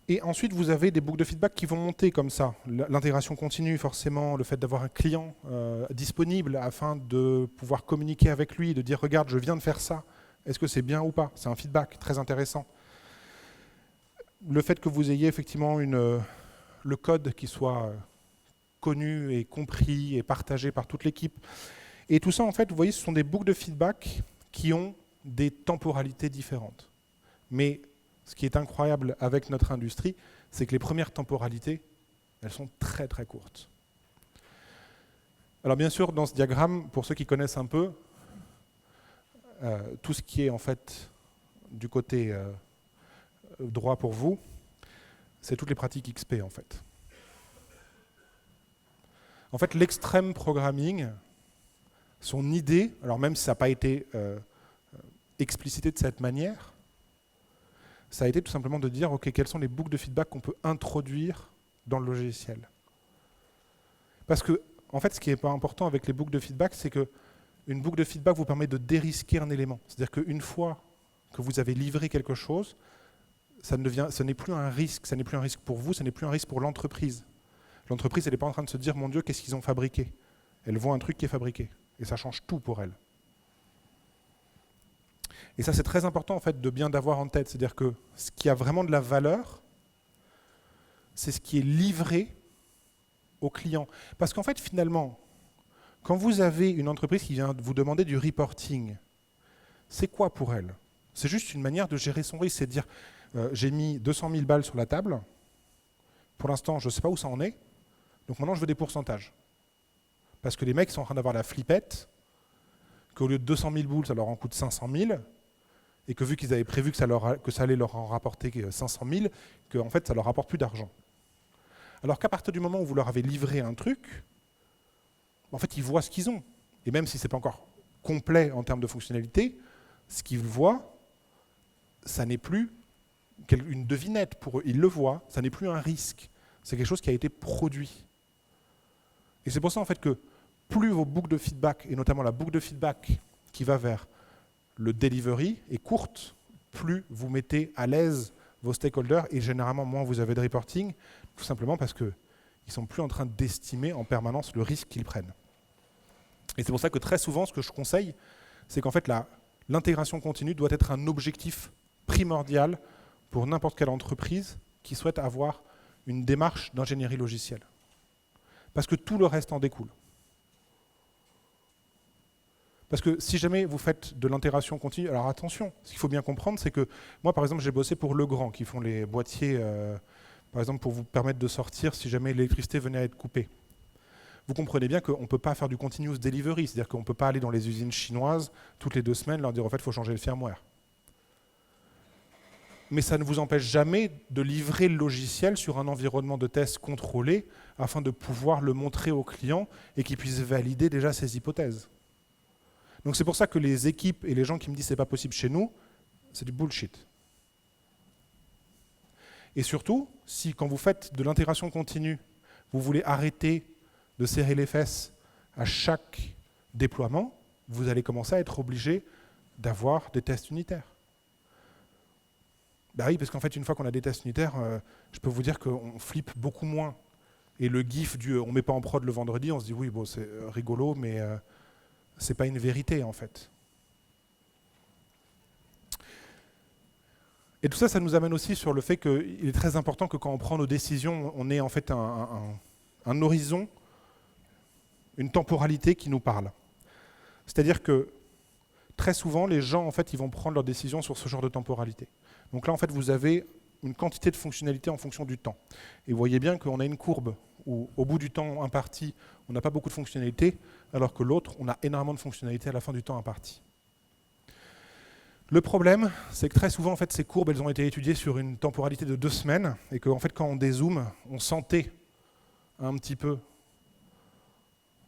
Et ensuite, vous avez des boucles de feedback qui vont monter comme ça. L'intégration continue, forcément, le fait d'avoir un client disponible afin de pouvoir communiquer avec lui, de dire « regarde, je viens de faire ça, est-ce que c'est bien ou pas ?» C'est un feedback très intéressant. le fait que vous ayez effectivement le code qui soit connu et compris et partagé par toute l'équipe. Et tout ça, en fait, vous voyez, ce sont des boucles de feedback qui ont des temporalités différentes. Mais ce qui est incroyable avec notre industrie, c'est que les premières temporalités, elles sont très très courtes. Alors bien sûr, dans ce diagramme, pour ceux qui connaissent un peu, tout ce qui est en fait du côté droit pour vous, c'est toutes les pratiques XP en fait. En fait, l'extreme programming, son idée, alors même si ça n'a pas été explicité de cette manière, ça a été tout simplement de dire, ok, quelles sont les boucles de feedback qu'on peut introduire dans le logiciel. Parce que, en fait, ce qui est pas important avec les boucles de feedback, c'est qu'une boucle de feedback vous permet de dérisquer un élément. C'est-à-dire qu'une fois que vous avez livré quelque chose, ce n'est plus un risque. Ce n'est plus un risque pour vous, ce n'est plus un risque pour l'entreprise. L'entreprise, elle n'est pas en train de se dire, mon Dieu, qu'est-ce qu'ils ont fabriqué? Elle voit un truc qui est fabriqué. Et ça change tout pour elle. Et ça, c'est très important en fait, de bien d'avoir en tête. C'est-à-dire que ce qui a vraiment de la valeur, c'est ce qui est livré au client. Parce qu'en fait, finalement, quand vous avez une entreprise qui vient vous demander du reporting, c'est quoi pour elle? C'est juste une manière de gérer son risque. C'est de dire, j'ai mis 200 000 balles sur la table, pour l'instant, je ne sais pas où ça en est, donc maintenant, je veux des pourcentages. Parce que les mecs sont en train d'avoir la flippette, qu'au lieu de 200 000 boules, ça leur en coûte 500 000, et que vu qu'ils avaient prévu que ça allait leur en rapporter 500 000, qu'en fait, ça ne leur rapporte plus d'argent. Alors qu'à partir du moment où vous leur avez livré un truc, en fait, ils voient ce qu'ils ont. Et même si ce n'est pas encore complet en termes de fonctionnalité, ce qu'ils voient, ça n'est plus une devinette pour eux. Ils le voient, ça n'est plus un risque. C'est quelque chose qui a été produit. Et c'est pour ça en fait que plus vos boucles de feedback, et notamment la boucle de feedback qui va vers le delivery, est courte, plus vous mettez à l'aise vos stakeholders et généralement moins vous avez de reporting, tout simplement parce qu'ils ne sont plus en train d'estimer en permanence le risque qu'ils prennent. Et c'est pour ça que très souvent, ce que je conseille, c'est qu'en fait l'intégration continue doit être un objectif primordial pour n'importe quelle entreprise qui souhaite avoir une démarche d'ingénierie logicielle. Parce que tout le reste en découle. Parce que si jamais vous faites de l'intégration continue, alors attention, ce qu'il faut bien comprendre, c'est que moi, par exemple, j'ai bossé pour Legrand, qui font les boîtiers, par exemple, pour vous permettre de sortir si jamais l'électricité venait à être coupée. Vous comprenez bien qu'on ne peut pas faire du continuous delivery, c'est-à-dire qu'on ne peut pas aller dans les usines chinoises toutes les 2 semaines leur dire, en fait, il faut changer le firmware. Mais ça ne vous empêche jamais de livrer le logiciel sur un environnement de test contrôlé afin de pouvoir le montrer au client et qu'il puisse valider déjà ses hypothèses. Donc c'est pour ça que les équipes et les gens qui me disent c'est pas possible chez nous, c'est du bullshit. Et surtout, si quand vous faites de l'intégration continue, vous voulez arrêter de serrer les fesses à chaque déploiement, vous allez commencer à être obligé d'avoir des tests unitaires. Ben oui, parce qu'en fait, une fois qu'on a des tests unitaires, je peux vous dire qu'on flippe beaucoup moins. Et le gif du « on ne met pas en prod le vendredi », on se dit « oui, bon, c'est rigolo, mais ce n'est pas une vérité, en fait ». Et tout ça, ça nous amène aussi sur le fait qu'il est très important que quand on prend nos décisions, on ait en fait un horizon, une temporalité qui nous parle. C'est-à-dire que très souvent, les gens, en fait, ils vont prendre leurs décisions sur ce genre de temporalité. Donc là, en fait, vous avez une quantité de fonctionnalités en fonction du temps. Et vous voyez bien qu'on a une courbe où, au bout du temps imparti, on n'a pas beaucoup de fonctionnalités, alors que l'autre, on a énormément de fonctionnalités à la fin du temps imparti. Le problème, c'est que très souvent, en fait, ces courbes, elles ont été étudiées sur une temporalité de 2 semaines, et qu'en fait, quand on dézoome, on sentait un petit peu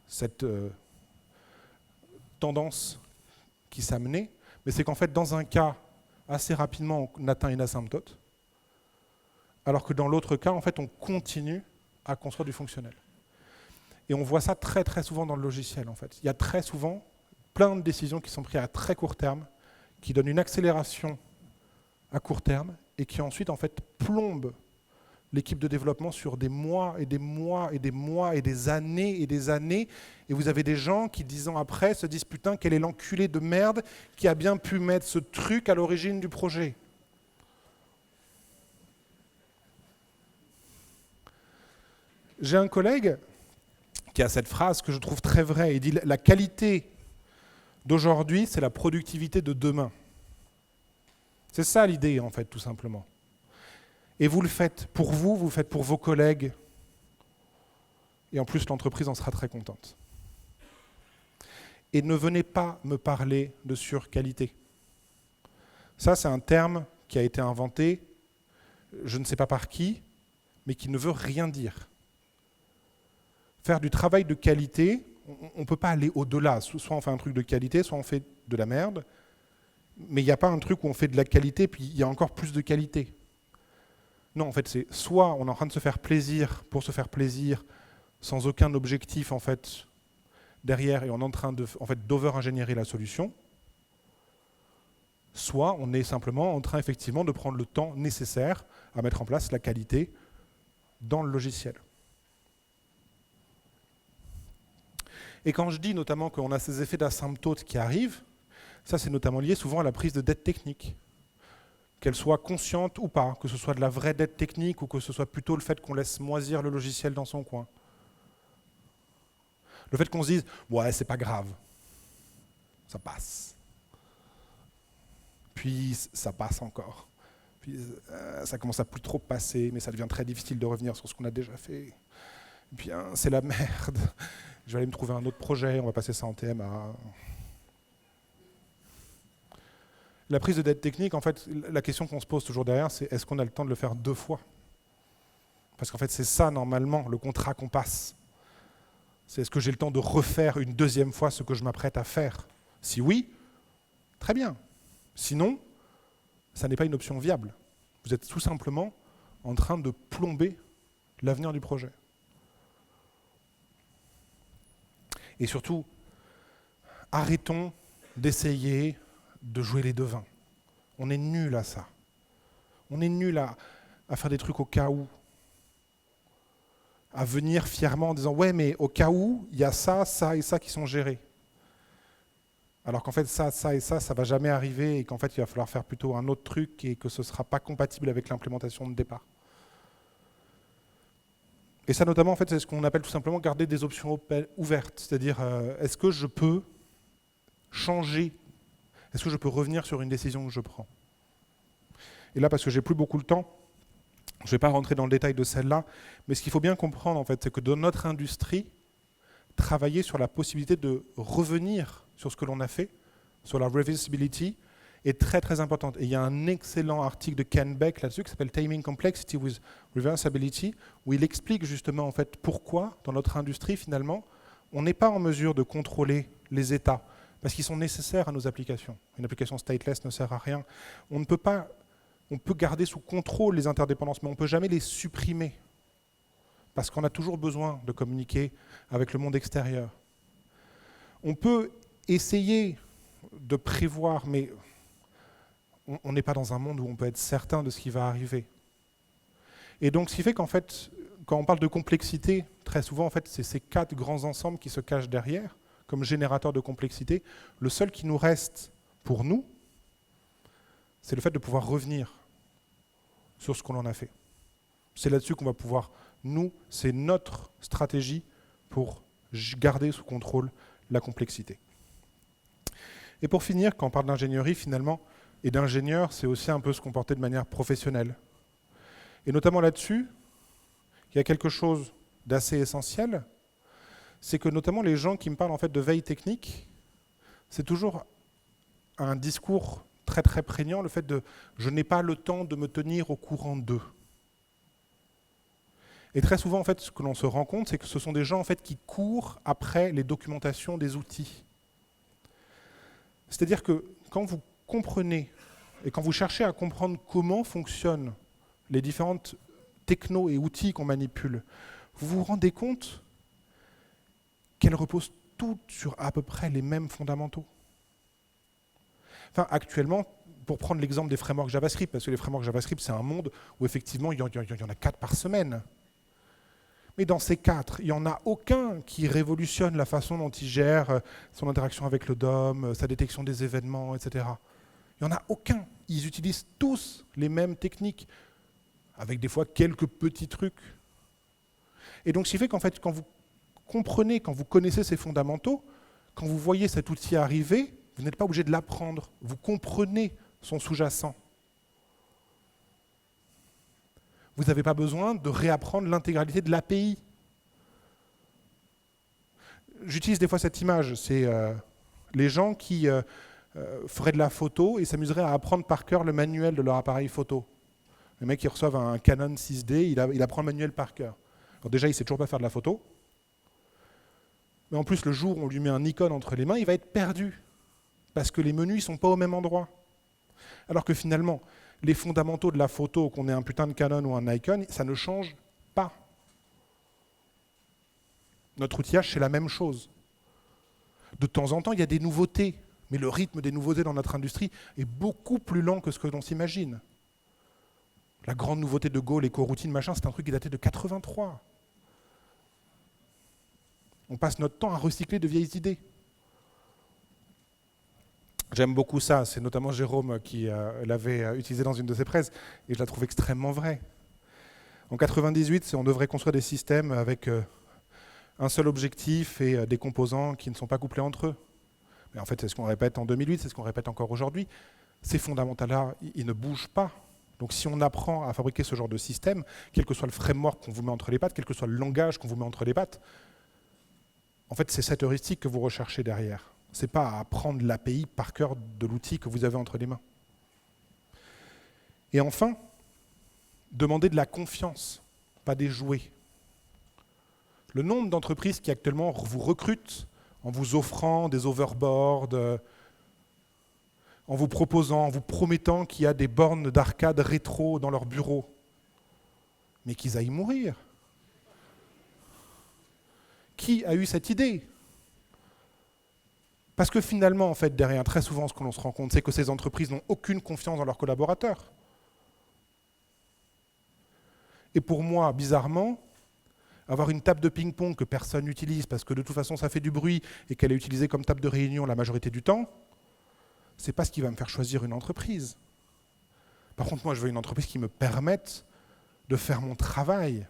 cette tendance qui s'amenait, mais c'est qu'en fait, dans un cas, assez rapidement, on atteint une asymptote, alors que dans l'autre cas, en fait, on continue à construire du fonctionnel. Et on voit ça très très souvent dans le logiciel, en fait. Il y a très souvent plein de décisions qui sont prises à très court terme, qui donnent une accélération à court terme, et qui ensuite, en fait, plombent l'équipe de développement sur des mois et des mois et des mois et des années, et vous avez des gens qui, 10 ans après, se disent « Putain, quel est l'enculé de merde qui a bien pu mettre ce truc à l'origine du projet ?» J'ai un collègue qui a cette phrase que je trouve très vraie. Il dit « La qualité d'aujourd'hui, c'est la productivité de demain ». C'est ça l'idée, en fait, tout simplement. Et vous le faites pour vous, vous le faites pour vos collègues. Et en plus, l'entreprise en sera très contente. Et ne venez pas me parler de surqualité. Ça, c'est un terme qui a été inventé, je ne sais pas par qui, mais qui ne veut rien dire. Faire du travail de qualité, on ne peut pas aller au-delà. Soit on fait un truc de qualité, soit on fait de la merde. Mais il n'y a pas un truc où on fait de la qualité, puis il y a encore plus de qualité. Non, en fait, c'est soit on est en train de se faire plaisir pour se faire plaisir, sans aucun objectif en fait derrière, et on est en train de, en fait, d'over-ingénierer la solution, soit on est simplement en train effectivement de prendre le temps nécessaire à mettre en place la qualité dans le logiciel. Et quand je dis notamment qu'on a ces effets d'asymptote qui arrivent, ça c'est notamment lié souvent à la prise de dette technique. Qu'elle soit consciente ou pas, que ce soit de la vraie dette technique ou que ce soit plutôt le fait qu'on laisse moisir le logiciel dans son coin. Le fait qu'on se dise « ouais, c'est pas grave, ça passe ». Puis ça passe encore. Puis ça commence à plus trop passer, mais ça devient très difficile de revenir sur ce qu'on a déjà fait. Et puis c'est la merde. Je vais aller me trouver un autre projet, on va passer ça en TMA. La prise de dette technique, en fait, la question qu'on se pose toujours derrière, c'est est-ce qu'on a le temps de le faire 2 fois? Parce qu'en fait, c'est ça, normalement, le contrat qu'on passe. C'est est-ce que j'ai le temps de refaire une 2e fois ce que je m'apprête à faire? Si oui, très bien. Sinon, ça n'est pas une option viable. Vous êtes tout simplement en train de plomber l'avenir du projet. Et surtout, arrêtons d'essayer de jouer les devins. On est nul à ça. On est nul à faire des trucs au cas où. À venir fièrement en disant « ouais, mais au cas où, il y a ça, ça et ça qui sont gérés ». Alors qu'en fait, ça et ça ne va jamais arriver et qu'en fait, il va falloir faire plutôt un autre truc et que ce ne sera pas compatible avec l'implémentation de départ. Et ça, notamment, en fait, c'est ce qu'on appelle tout simplement garder des options ouvertes. C'est-à-dire, est-ce que je peux changer? Est-ce que je peux revenir sur une décision que je prends? Et là, parce que j'ai plus beaucoup le temps, je ne vais pas rentrer dans le détail de celle-là, mais ce qu'il faut bien comprendre, en fait, c'est que dans notre industrie, travailler sur la possibilité de revenir sur ce que l'on a fait, sur la reversibility, est très très importante. Et il y a un excellent article de Ken Beck là-dessus qui s'appelle Taming Complexity with Reversibility, où il explique justement en fait pourquoi, dans notre industrie, finalement, on n'est pas en mesure de contrôler les états, parce qu'ils sont nécessaires à nos applications. Une application stateless ne sert à rien. On peut garder sous contrôle les interdépendances, mais on ne peut jamais les supprimer, parce qu'on a toujours besoin de communiquer avec le monde extérieur. On peut essayer de prévoir, mais on n'est pas dans un monde où on peut être certain de ce qui va arriver. Et donc, ce qui fait qu'en fait, quand on parle de complexité, très souvent, en fait, c'est ces 4 grands ensembles qui se cachent derrière, comme générateurs de complexité. Le seul qui nous reste pour nous, c'est le fait de pouvoir revenir sur ce qu'on en a fait. C'est là-dessus qu'on va pouvoir, nous, c'est notre stratégie pour garder sous contrôle la complexité. Et pour finir, quand on parle d'ingénierie, finalement, et d'ingénieur, c'est aussi un peu se comporter de manière professionnelle. Et notamment là-dessus, il y a quelque chose d'assez essentiel, c'est que notamment les gens qui me parlent en fait de veille technique, c'est toujours un discours très très prégnant, le fait de « je n'ai pas le temps de me tenir au courant d'eux ». Et très souvent, en fait, ce que l'on se rend compte, c'est que ce sont des gens en fait, qui courent après les documentations des outils. C'est-à-dire que quand vous comprenez et quand vous cherchez à comprendre comment fonctionnent les différentes technos et outils qu'on manipule, vous vous rendez compte qu'elles reposent toutes sur à peu près les mêmes fondamentaux. Enfin, actuellement, pour prendre l'exemple des frameworks JavaScript, parce que les frameworks JavaScript, c'est un monde où effectivement, il y en a 4 par semaine. Mais dans ces 4, il n'y en a aucun qui révolutionne la façon dont il gère son interaction avec le DOM, sa détection des événements, etc. Il n'y en a aucun. Ils utilisent tous les mêmes techniques, avec des fois quelques petits trucs. Et donc, ce qui fait qu'en fait, quand vous comprenez, quand vous connaissez ces fondamentaux, quand vous voyez cet outil arriver, vous n'êtes pas obligé de l'apprendre. Vous comprenez son sous-jacent. Vous n'avez pas besoin de réapprendre l'intégralité de l'API. J'utilise des fois cette image, c'est les gens qui feraient de la photo et s'amuseraient à apprendre par cœur le manuel de leur appareil photo. Le mec qui reçoit un Canon 6D, il apprend le manuel par cœur. Alors déjà, il ne sait toujours pas faire de la photo. Mais en plus, le jour où on lui met un Nikon entre les mains, il va être perdu. Parce que les menus ne sont pas au même endroit. Alors que finalement, les fondamentaux de la photo, qu'on ait un putain de Canon ou un Nikon, ça ne change pas. Notre outillage, c'est la même chose. De temps en temps, il y a des nouveautés, mais le rythme des nouveautés dans notre industrie est beaucoup plus lent que ce que l'on s'imagine. La grande nouveauté de Go, les coroutines, machin, c'est un truc qui datait de 83. On passe notre temps à recycler de vieilles idées. J'aime beaucoup ça, c'est notamment Jérôme qui l'avait utilisé dans une de ses prêses, et je la trouve extrêmement vraie. En 98, on devrait construire des systèmes avec un seul objectif et des composants qui ne sont pas couplés entre eux. Mais en fait, c'est ce qu'on répète en 2008, c'est ce qu'on répète encore aujourd'hui. Ces fondamentaux-là, ils ne bougent pas. Donc si on apprend à fabriquer ce genre de système, quel que soit le framework qu'on vous met entre les pattes, quel que soit le langage qu'on vous met entre les pattes, en fait, c'est cette heuristique que vous recherchez derrière. Ce n'est pas à apprendre l'API par cœur de l'outil que vous avez entre les mains. Et enfin, demandez de la confiance, pas des jouets. Le nombre d'entreprises qui actuellement vous recrutent en vous offrant des overboards, en vous proposant, en vous promettant qu'il y a des bornes d'arcade rétro dans leur bureau, mais qu'ils aillent mourir. Qui a eu cette idée ? Parce que finalement, en fait, derrière, très souvent, ce que l'on se rend compte, c'est que ces entreprises n'ont aucune confiance dans leurs collaborateurs. Et pour moi, bizarrement, avoir une table de ping-pong que personne n'utilise parce que de toute façon ça fait du bruit et qu'elle est utilisée comme table de réunion la majorité du temps, c'est pas ce qui va me faire choisir une entreprise. Par contre, moi, je veux une entreprise qui me permette de faire mon travail,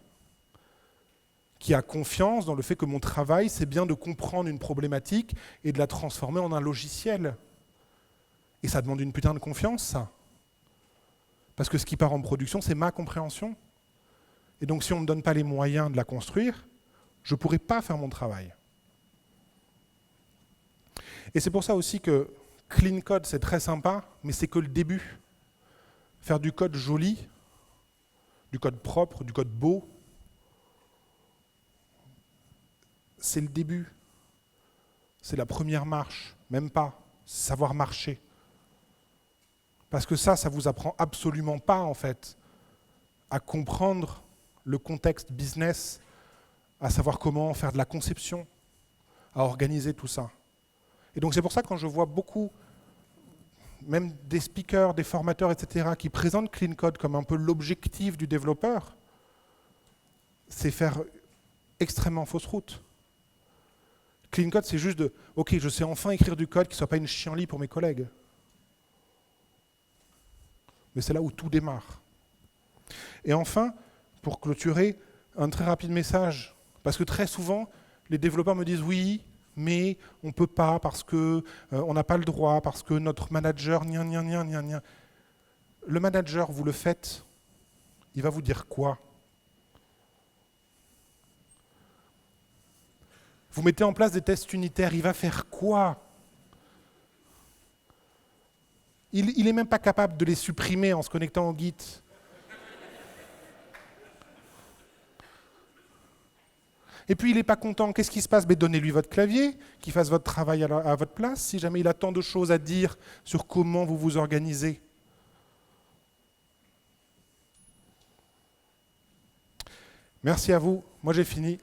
qui a confiance dans le fait que mon travail, c'est bien de comprendre une problématique et de la transformer en un logiciel. Et ça demande une putain de confiance, ça. Parce que ce qui part en production, c'est ma compréhension. Et donc, si on ne me donne pas les moyens de la construire, je ne pourrai pas faire mon travail. Et c'est pour ça aussi que Clean Code, c'est très sympa, mais c'est que le début. Faire du code joli, du code propre, du code beau, c'est le début. C'est la première marche, même pas. Savoir marcher. Parce que ça vous apprend absolument pas, en fait, à comprendre le contexte business, à savoir comment faire de la conception, à organiser tout ça. Et donc c'est pour ça que quand je vois beaucoup, même des speakers, des formateurs, etc., qui présentent Clean Code comme un peu l'objectif du développeur, c'est faire extrêmement fausse route. Clean Code, c'est juste de « Ok, je sais enfin écrire du code qui ne soit pas une chienlit pour mes collègues. » Mais c'est là où tout démarre. Et enfin, pour clôturer, un très rapide message. Parce que très souvent, les développeurs me disent « Oui, mais on ne peut pas parce qu'on n'a pas le droit, parce que notre manager, gna gna gna gna gna. » Le manager, vous le faites, il va vous dire quoi ? Vous mettez en place des tests unitaires, il va faire quoi ? Il n'est même pas capable de les supprimer en se connectant au Git. Et puis il n'est pas content, qu'est-ce qui se passe ? Donnez-lui votre clavier, qu'il fasse votre travail à votre place, si jamais il a tant de choses à dire sur comment vous vous organisez. Merci à vous, moi j'ai fini.